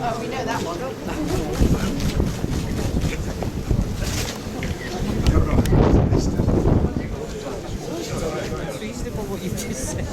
Oh, we know that one, don't we? It's reasonable what you just said.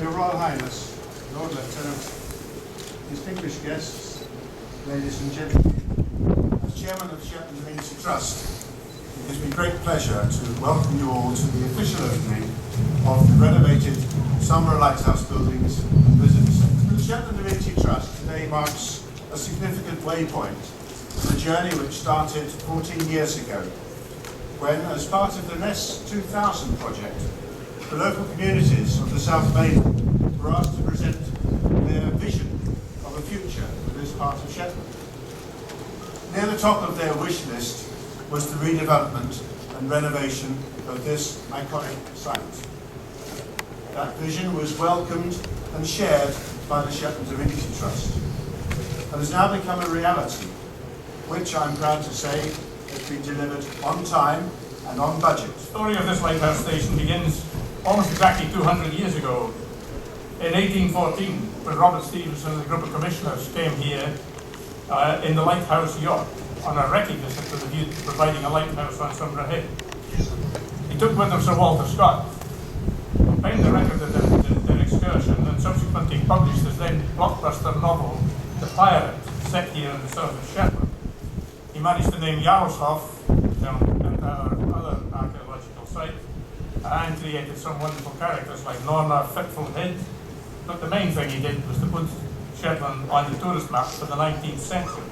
Your Royal Highness, Lord Lieutenant, distinguished guests, ladies and gentlemen, as Chairman of the Shetland Amenity Trust, it gives me great pleasure to welcome you all to the official opening of the renovated Sumburgh Lighthouse Buildings and Visitor Centre. The Shetland Amenity Trust today marks a significant waypoint in a journey which started 14 years ago, when, as part of the NEST 2000 project, the local communities of the South Mainland were asked to present their vision of a future for this part of Shetland. Near the top of their wish list was the redevelopment and renovation of this iconic site. That vision was welcomed and shared by the Shetland Amenity Trust and has now become a reality, which I'm proud to say has been delivered on time and on budget. The story of this lighthouse station begins almost exactly 200 years ago. In 1814, when Robert Stevenson and a group of commissioners came here in the lighthouse yacht on a recce visit with a view to providing a lighthouse on Sumburgh Head. He took with them Sir Walter Scott, who penned the record of their excursion and subsequently published his then blockbuster novel, The Pirate, set here in the south of Shetland. He managed to name Jarlshof, and our other archaeological site, and created some wonderful characters like Norna Fitful Head. But the main thing he did was to put Shetland on the tourist map for the 19th century.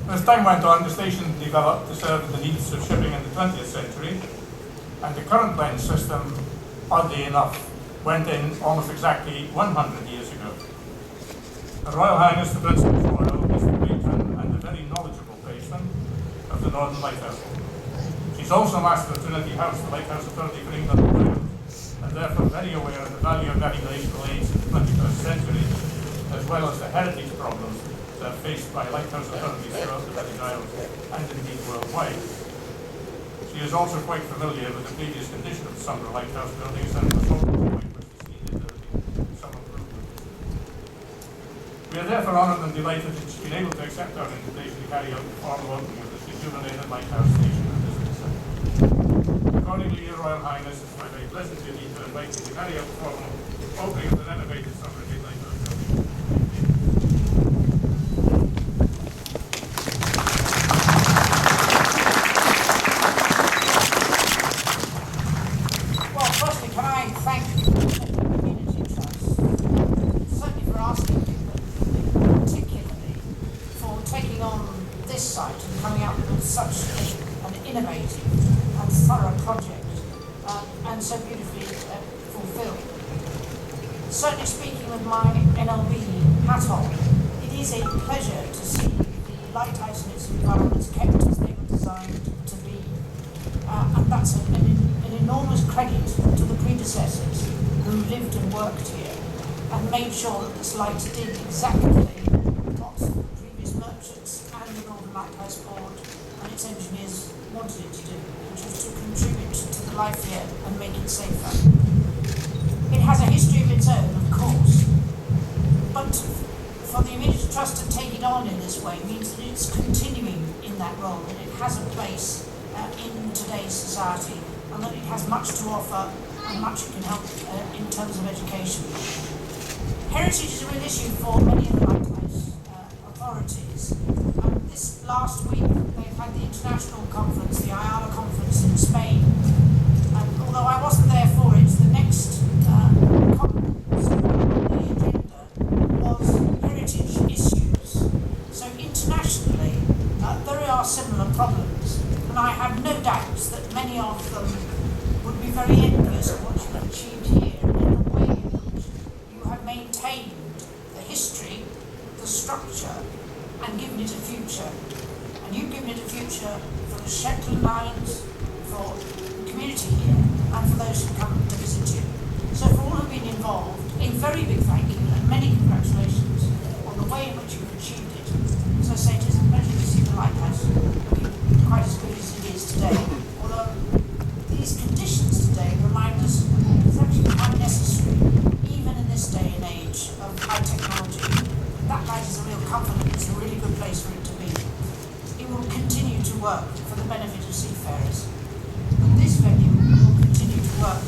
As time went on, the station developed to serve the needs of shipping in the 20th century, and the current lens system, oddly enough, went in almost exactly 100 years ago. Her Royal Highness the Princess Royal is the patron and the very knowledgeable patron of the Northern Lighthouse Board. She's also Master of Trinity House, the Lighthouse Authority for England and Wales, and therefore very aware of the value of navigational aids in the 21st century, as well as the heritage problems that are faced by lighthouse authorities throughout the British Isles and indeed worldwide. She is also quite familiar with the previous condition of the Sumburgh Lighthouse Buildings and was hoping to wish to see that there have been some improvement. We are therefore honoured and delighted that she's been able to accept our invitation to carry out the formal opening of this rejuvenated lighthouse station and visitor centre. Accordingly, Your Royal Highness, it's my very pleasant duty to invite you to carry out the formal opening of the renovated Sumburgh Head Lighthouse Building. Well, firstly, can I thank the Community Trust, certainly for asking me, but particularly for taking on this site and coming up with such an innovative and thorough project, and so beautifully fulfilled. Certainly speaking with my NLB hat on, it is a pleasure to see the lighthouse and its environments kept as they were designed to be. And that's an enormous credit to the predecessors who lived and worked here and made sure that this light did exactly what the previous merchants and the Northern Lighthouse Board and its engineers wanted it to do, which was to contribute to the life here and make it safer. It has a history of its own, of course, but for the Amenity Trust to take it on in this way means that it's continuing in that role, that it has a place in today's society, and that it has much to offer and much it can help in terms of education. Heritage is a real issue for many of the lighthouse authorities. This last week they've had the international conference, the IALA conference in Spain, and although I wasn't there for it, the next conference on the agenda was heritage issues. So internationally there are similar problems, and I have no doubts that many of them would be very envious of what you've achieved here in the way in which you have maintained the history, the structure, and given it a future. And you've given it a future for the Shetland Islands, for the community pleasure to come to visit you. So for all who've been involved, a very big thank you and many congratulations on the way in which you've achieved it. As I say, it is a pleasure to see the lighthouse looking quite as good as it is today. Although these conditions today remind us it's actually quite necessary, even in this day and age of high technology. That light is a real comfort and it's a really good place for it to be. It will continue to work for the benefit of seafarers. And this venue will continue to work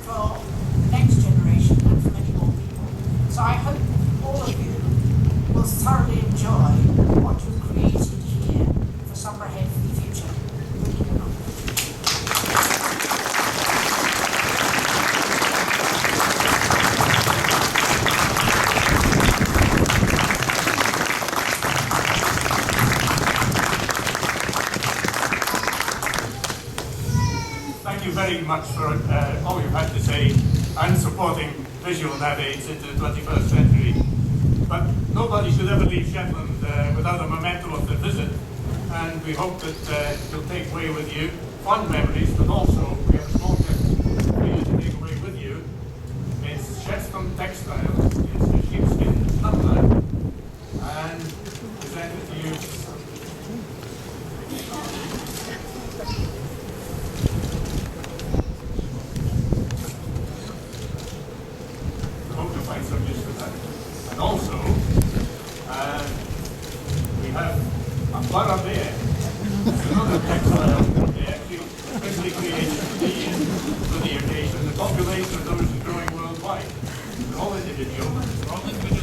for the next generation and for many more people. So I hope all of you will thoroughly enjoy what you've created here for Sumburgh Head for the future. Thank you very much. Thank you very much for all you've had to say and supporting visual nav aids into the 21st century. But nobody should ever leave Shetland without a memento of their visit, and we hope that you'll take away with you fond memories, but also we have a small gift for you to take away with you. It's Shetland textiles, it's a sheepskin snapback, and presented to you. Hope to find some use for that. And also, we have a Flora bear. It's another textile they actually specially created for the occasion. The population of those is growing worldwide. They're all individual. They're all individual.